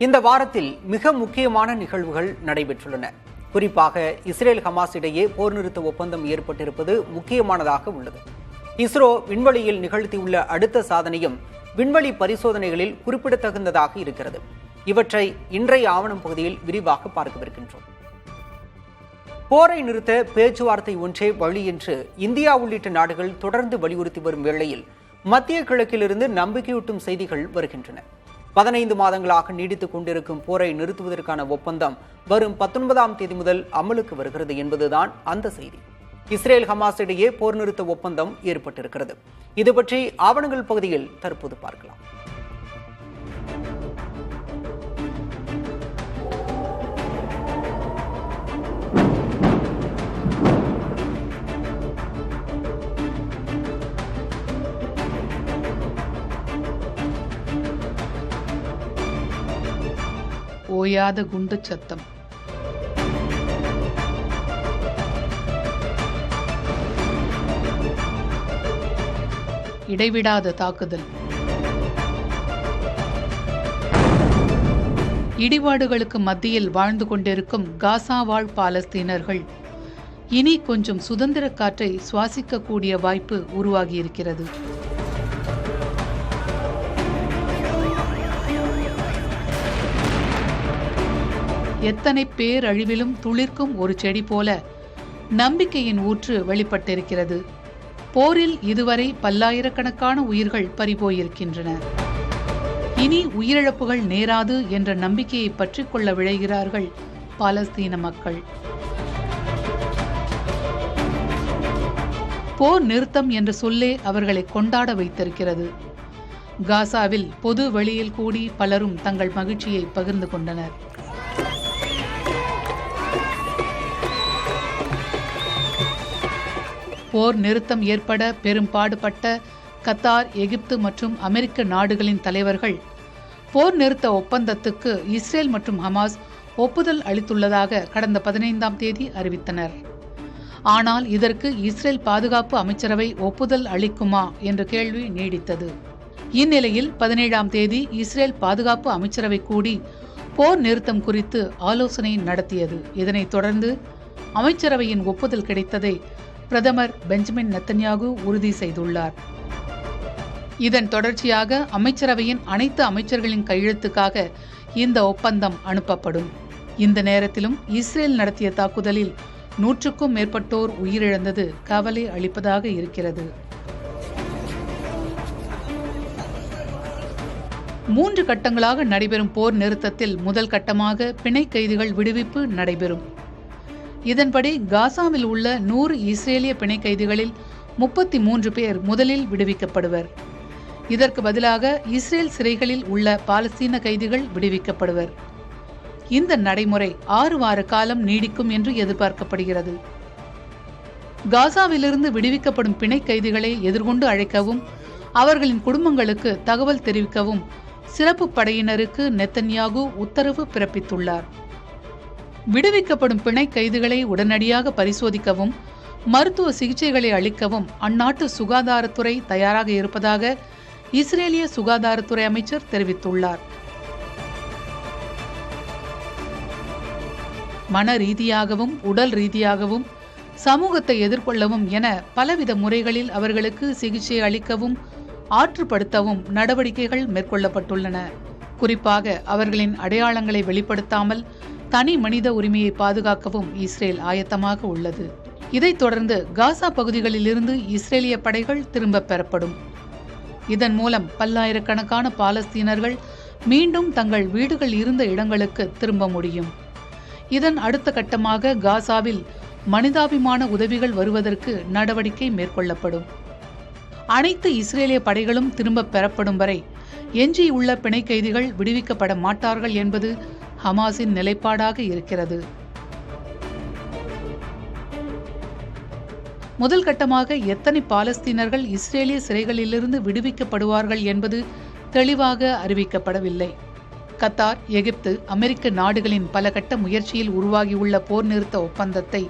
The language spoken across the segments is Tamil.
இந்த வாரத்தில் மிக முக்கியமான நிகழ்வுகள் நடைபெற்றுள்ளன. குறிப்பாக இஸ்ரேல் ஹமாஸ் இடையே போர் நிறுத்த ஒப்பந்தம் ஏற்பட்டிருப்பது முக்கியமானதாக உள்ளது. இஸ்ரோ விண்வெளியில் நிகழ்த்தியுள்ள அடுத்த சாதனையும் விண்வெளி பரிசோதனைகளில் குறிப்பிடத்தகுந்ததாக இருக்கிறது. இவற்றை இன்றைய ஆவணம் பகுதியில் விரிவாக பார்க்கவிருக்கின்றோம். போரை நிறுத்த பேச்சுவார்த்தை ஒன்றே வழி என்று இந்தியா உள்ளிட்ட நாடுகள் தொடர்ந்து வலியுறுத்தி வரும் வேளையில் மத்திய கிழக்கிலிருந்து நம்பிக்கையூட்டும் செய்திகள் வருகின்றன. 15 மாதங்களாக நீடித்துக் கொண்டிருக்கும் போரை நிறுத்துவதற்கான ஒப்பந்தம் வரும் 19ஆம் தேதி முதல் அமலுக்கு வருகிறது என்பதுதான் அந்த செய்தி. இஸ்ரேல் ஹமாஸ் இடையே போர் நிறுத்த ஒப்பந்தம் ஏற்பட்டிருக்கிறது. இது பற்றி ஆவணங்கள் பகுதியில் தற்போது பார்க்கலாம். ஓயாத குண்டு சத்தம். இடைவிடாத தாக்குதல். இடிபாடுகளுக்கு மத்தியில் வாழ்ந்து கொண்டிருக்கும் காசா வாழ் பாலஸ்தீனர்கள் இனி கொஞ்சம் சுதந்திர காற்றை சுவாசிக்கக்கூடிய வாய்ப்பு உருவாகியிருக்கிறது. எத்தனை பேரழிவிலும் துளிர்க்கும் ஒரு செடி போல நம்பிக்கையின் ஊற்று வெளிப்பட்டிருக்கிறது. போரில் இதுவரை பல்லாயிரக்கணக்கான உயிர்கள் பறிபோயிருக்கின்றன. இனி உயிரிழப்புகள் நேராது என்ற நம்பிக்கையை பற்றிக் கொள்ள விழைகிறார்கள் பாலஸ்தீன மக்கள். போர் நிறுத்தம் என்ற சொல்லே அவர்களை கொண்டாட வைத்திருக்கிறது. காசாவில் பொது வெளியில் கூடி பலரும் தங்கள் மகிழ்ச்சியை பகிர்ந்து கொண்டனர். போர் நிறுத்தம் ஏற்பட பெரும் பாடுபட்ட கத்தார், எகிப்து மற்றும் அமெரிக்க நாடுகளின் தலைவர்கள் போர் நிறுத்த ஒப்பந்தத்துக்கு இஸ்ரேல் மற்றும் ஹமாஸ் ஒப்புதல் அளித்துள்ளதாக கடந்த 15ஆம் தேதி அறிவித்தனர். ஆனால் இதற்கு இஸ்ரேல் பாதுகாப்பு அமைச்சரவை ஒப்புதல் அளிக்குமா என்ற கேள்வி நீடித்தது. இந்நிலையில் 17ஆம் தேதி இஸ்ரேல் பாதுகாப்பு அமைச்சரவை கூடி போர் நிறுத்தம் குறித்து ஆலோசனை நடத்தியது. இதனைத் தொடர்ந்து அமைச்சரவையின் ஒப்புதல் கிடைத்ததை பிரதமர் பெஞ்சமின் நெத்தன்யாகு உறுதி செய்துள்ளார். இதன் தொடர்ச்சியாக அமைச்சரவையின் அனைத்து அமைச்சர்களின் கையெழுத்துக்காக இந்த ஒப்பந்தம் அனுப்பப்படும். இந்த நேரத்திலும் இஸ்ரேல் நடத்திய தாக்குதலில் 100க்கும் மேற்பட்டோர் உயிரிழந்தது கவலை அளிப்பதாக இருக்கிறது. 3 கட்டங்களாக நடைபெறும் போர் நிறுத்தத்தில் முதல் கட்டமாக பிணை கைதிகள் விடுவிப்பு நடைபெறும். இதன்படி காசாவில் உள்ள 100 இஸ்ரேலிய பிணை கைதிகளில் 33 பேர் முதலில் விடுவிக்கப்படுவர். இதற்கு பதிலாக இஸ்ரேல் சிறைகளில் உள்ள பாலஸ்தீன கைதிகள் விடுவிக்கப்படுவர். இந்த நடைமுறை 6 வார காலம் நீடிக்கும் என்று எதிர்பார்க்கப்படுகிறது. காசாவிலிருந்து விடுவிக்கப்படும் பிணை கைதிகளை எதிர்கொண்டு அழைக்கவும் அவர்களின் குடும்பங்களுக்கு தகவல் தெரிவிக்கவும் சிறப்பு படையினருக்கு நெத்தன்யாகு உத்தரவு பிறப்பித்துள்ளார். விடுவிக்கப்படும் பிணை கைதிகளை உடனடியாக பரிசோதிக்கவும் மருத்துவ சிகிச்சைகளை அளிக்கவும் அந்நாட்டு சுகாதாரத்துறை தயாராக இருப்பதாக இஸ்ரேலிய சுகாதாரத்துறை அமைச்சர் தெரிவித்துள்ளார். மன ரீதியாகவும் உடல் ரீதியாகவும் சமூகத்தை எதிர்கொள்ளவும் என பலவித முறைகளில் அவர்களுக்கு சிகிச்சை அளிக்கவும் ஆற்றுப்படுத்தவும் நடவடிக்கைகள் மேற்கொள்ளப்பட்டுள்ளன. குறிப்பாக அவர்களின் அடையாளங்களை வெளிப்படுத்தாமல் தனி மனித உரிமையை பாதுகாக்கவும் இஸ்ரேல் ஆயத்தமாக உள்ளது. இதைத் தொடர்ந்து காசா பகுதிகளிலிருந்து இஸ்ரேலிய படைகள் திரும்பப் பெறப்படும். இதன் மூலம் பல்லாயிரக்கணக்கான பாலஸ்தீனர்கள் மீண்டும் தங்கள் வீடுகள் இருந்த இடங்களுக்கு திரும்ப முடியும். இதன் அடுத்த கட்டமாக காசாவில் மனிதாபிமான உதவிகள் வருவதற்கு நடவடிக்கை மேற்கொள்ளப்படும். அனைத்து இஸ்ரேலிய படைகளும் திரும்பப் பெறப்படும் வரை எஞ்சியுள்ள பிணை கைதிகள் விடுவிக்கப்பட மாட்டார்கள் என்பது ஹமாஸின் நிலைப்பாடாக இருக்கிறது. முதல் கட்டமாக எத்தனை பாலஸ்தீனர்கள் இஸ்ரேலிய சிறைகளிலிருந்து விடுவிக்கப்படுவார்கள் என்பது தெளிவாக அறிவிக்கப்படவில்லை. கத்தார், எகிப்து, அமெரிக்க நாடுகளின் பல கட்ட முயற்சியில் உருவாகியுள்ள போர் நிறுத்த ஒப்பந்தத்தை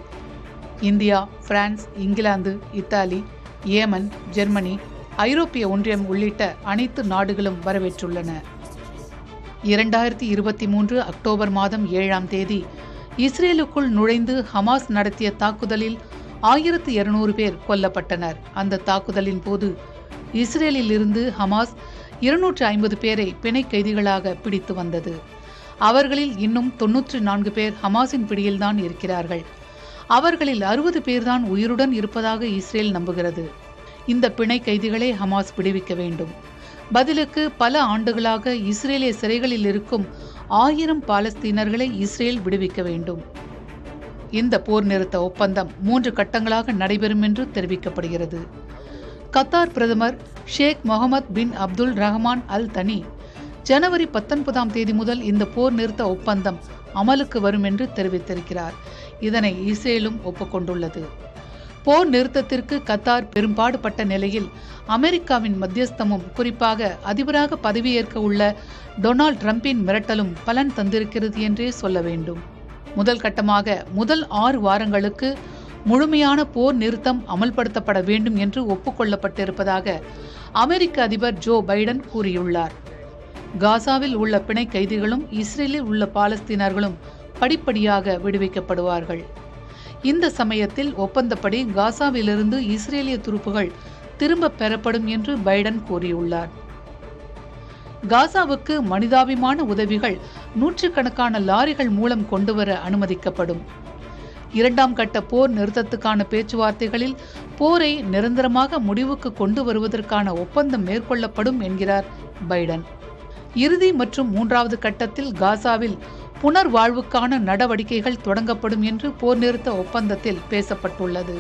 India, France, England, Italy, Yemen, Germany, ஐரோப்பிய ஒன்றியம் உள்ளிட்ட அனைத்து நாடுகளும் வரவேற்றுள்ளன. 2023 அக்டோபர் மாதம் 7ஆம் தேதி இஸ்ரேலுக்குள் நுழைந்து ஹமாஸ் நடத்திய தாக்குதலில் 1200 பேர் கொல்லப்பட்டனர். அந்த தாக்குதலின் போது இஸ்ரேலில் இருந்து ஹமாஸ் 250 பேரை பிணை கைதிகளாக பிடித்து வந்தது. அவர்களில் இன்னும் 94 பேர் ஹமாஸின் பிடியில்தான் இருக்கிறார்கள். அவர்களில் 60 பேர்தான் உயிருடன் இருப்பதாக இஸ்ரேல் நம்புகிறது. இந்த பிணை கைதிகளை ஹமாஸ் விடுவிக்க வேண்டும். பதிலுக்கு பல ஆண்டுகளாக இஸ்ரேலிய சிறைகளில் இருக்கும் 1000 பாலஸ்தீனர்களை இஸ்ரேல் விடுவிக்க வேண்டும். இந்த போர் நிறுத்த ஒப்பந்தம் 3 கட்டங்களாக நடைபெறும் என்று தெரிவிக்கப்படுகிறது. கத்தார் பிரதமர் ஷேக் முகமது பின் அப்துல் ரஹ்மான் அல் தனி ஜனவரி 19ஆம் தேதி முதல் இந்த போர் நிறுத்த ஒப்பந்தம் அமலுக்கு வரும் என்று தெரிவித்திருக்கிறார். இதனை இஸ்ரேலும் ஒப்புக்கொண்டுள்ளது. போர் நிறுத்தத்திற்கு கத்தார் பெரும்பாடுபட்ட நிலையில் அமெரிக்காவின் மத்தியஸ்தமும் குறிப்பாக அதிபராக பதவியேற்க உள்ள டொனால்ட் ட்ரம்பின் மிரட்டலும் பலன் தந்திருக்கிறது என்றே சொல்ல வேண்டும். முதல் கட்டமாக முதல் 6 வாரங்களுக்கு முழுமையான போர் நிறுத்தம் அமல்படுத்தப்பட வேண்டும் என்று ஒப்புக்கொள்ளப்பட்டிருப்பதாக அமெரிக்க அதிபர் ஜோ பைடன் கூறியுள்ளார். காசாவில் உள்ள பிணை கைதிகளும் இஸ்ரேலில் உள்ள பாலஸ்தீனர்களும் படிப்படியாக விடுவிக்கப்படுவார்கள். இந்த சமயத்தில் ஒப்பந்தப்படி காசாவிலிருந்து இஸ்ரேலிய துருப்புகள் திரும்ப பெறப்படும் என்று பைடன் கூறியுள்ளார். காசாவுக்கு மனிதாபிமான உதவிகள் 100கணக்கான லாரிகள் மூலம் கொண்டுவர அனுமதிக்கப்படும். 2ஆம் கட்ட போர் நிறுத்தத்துக்கான பேச்சுவார்த்தைகளில் போரை நிரந்தரமாக முடிவுக்கு கொண்டு வருவதற்கான ஒப்பந்தம் மேற்கொள்ளப்படும் என்கிறார் பைடன். இறுதி மற்றும் 3வது கட்டத்தில் காசாவில் புனர்வாழ்வுக்கான நடவடிக்கைகள் தொடங்கப்படும் என்று போர் நிறுத்த ஒப்பந்தத்தில் பேசப்பட்டுள்ளது.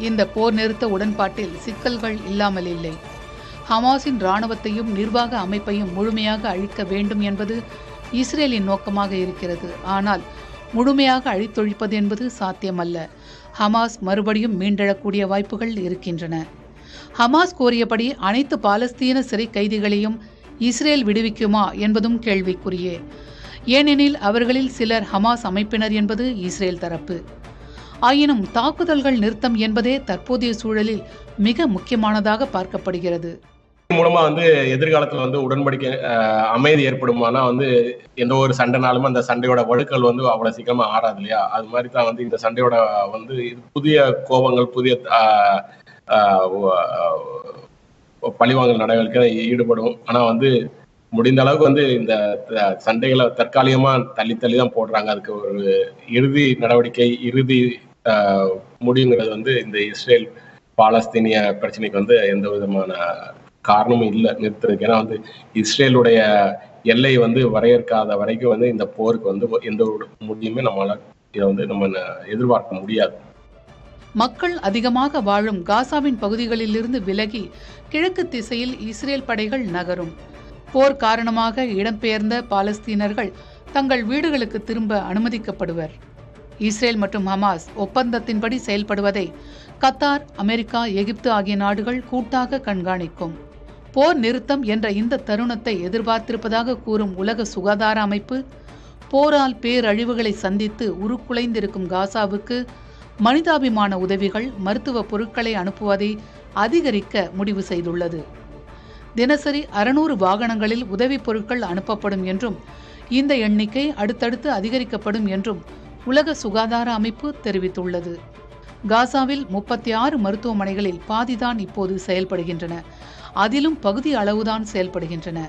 இந்த போர் நிறுத்த உடன்பாட்டில் சிக்கல்கள் இல்லாமல் இல்லை. ஹமாஸின் இராணுவத்தையும் நிர்வாக அமைப்பையும் முழுமையாக அழிக்க வேண்டும் என்பது இஸ்ரேலின் நோக்கமாக இருக்கிறது. ஆனால் முழுமையாக அழித்தொழிப்பது என்பது சாத்தியமல்ல. ஹமாஸ் மறுபடியும் மீண்டெழக்கூடிய வாய்ப்புகள் இருக்கின்றன. ஹமாஸ் கோரியபடி அனைத்து பாலஸ்தீன சிறை கைதிகளையும் இஸ்ரேல் விடுவிக்குமா என்பதும் கேள்விக்குரியே. ஏனெனில் அவர்களில் சிலர் ஹமாஸ் அமைப்பினர் என்பது இஸ்ரேல் தரப்பு. ஆயினும் தாக்குதல்கள் நிறுத்தம் என்பதே தற்போதைய சூழலில் மிக முக்கியமானதாக பார்க்கப்படுகிறது. மூலமா எதிர்காலத்துல உடன்படிக்கை அமைதி ஏற்படுமானா எந்த ஒரு சண்டைனாலும் அந்த சண்டையோட வழுக்கள் அவ்வளவு சீக்கிரமா ஆறாது இல்லையா? அது மாதிரி தான் இந்த சண்டையோட புதிய கோபங்கள், புதிய பழிவாங்கல் நடவடிக்கை ஈடுபடும். ஆனா முடிந்த அளவுக்கு இந்த சண்டைகளை தற்காலிகமா தள்ளி தான் போடுறாங்க. அதுக்கு ஒரு இறுதி நடவடிக்கை, இறுதி முடிவுங்கிறது இந்த இஸ்ரேல் பாலஸ்தீனிய பிரச்சனைக்கு எந்த விதமான காரணமும் இல்லை நிறுத்துறதுக்கு. ஏன்னா இஸ்ரேலுடைய எல்லை வரையறுக்காத வரைக்கும் இந்த போருக்கு எந்த ஒரு முடிவுமே நம்மளால இதை நம்ம எதிர்பார்க்க முடியாது. மக்கள் அதிகமாக வாழும் காசாவின் பகுதிகளிலிருந்து விலகி கிழக்கு திசையில் இஸ்ரேல் படைகள் நகரும். போர் காரணமாக இடம்பெயர்ந்த பாலஸ்தீனர்கள் தங்கள் வீடுகளுக்கு திரும்ப அனுமதிக்கப்படுவர். இஸ்ரேல் மற்றும் ஹமாஸ் ஒப்பந்தத்தின்படி செயல்படுவதை கத்தார், அமெரிக்கா, எகிப்து ஆகிய நாடுகள் கூட்டாக கண்காணிக்கும். போர் நிறுத்தம் என்ற இந்த தருணத்தை எதிர்பார்த்திருப்பதாக கூறும் உலக சுகாதார அமைப்பு, போரால் பேரழிவுகளை சந்தித்து உருக்குலைந்திருக்கும் காசாவுக்கு மனிதாபிமான உதவிகள், மருத்துவ பொருட்களை அனுப்புவதை அதிகரிக்க முடிவு செய்துள்ளது. தினசரி 600 வாகனங்களில் உதவிப் பொருட்கள் அனுப்பப்படும் என்றும் இந்த எண்ணிக்கை அடுத்தடுத்து அதிகரிக்கப்படும் என்றும் உலக சுகாதார அமைப்பு தெரிவித்துள்ளது. காசாவில் 36 மருத்துவமனைகளில் பாதிதான் இப்போது செயல்படுகின்றன. அதிலும் பகுதி அளவுதான் செயல்படுகின்றன.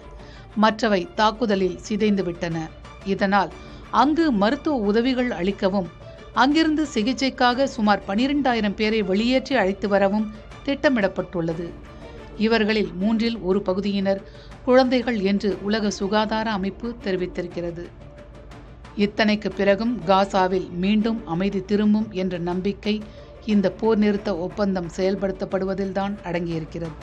மற்றவை தாக்குதலில் சிதைந்துவிட்டன. இதனால் அங்கு மருத்துவ உதவிகள் அளிக்கவும் அங்கிருந்து சிகிச்சைக்காக சுமார் 12,000 பேரை வெளியேற்றி அழைத்து வரவும் திட்டமிடப்பட்டுள்ளது. இவர்களில் 3இல் 1 பகுதியினர் குழந்தைகள் என்று உலக சுகாதார அமைப்பு தெரிவித்திருக்கிறது. இத்தனைக்கு பிறகும் காசாவில் மீண்டும் அமைதி திரும்பும் என்ற நம்பிக்கை இந்த போர் நிறுத்த ஒப்பந்தம் செயல்படுத்தப்படுவதில்தான் அடங்கியிருக்கிறது.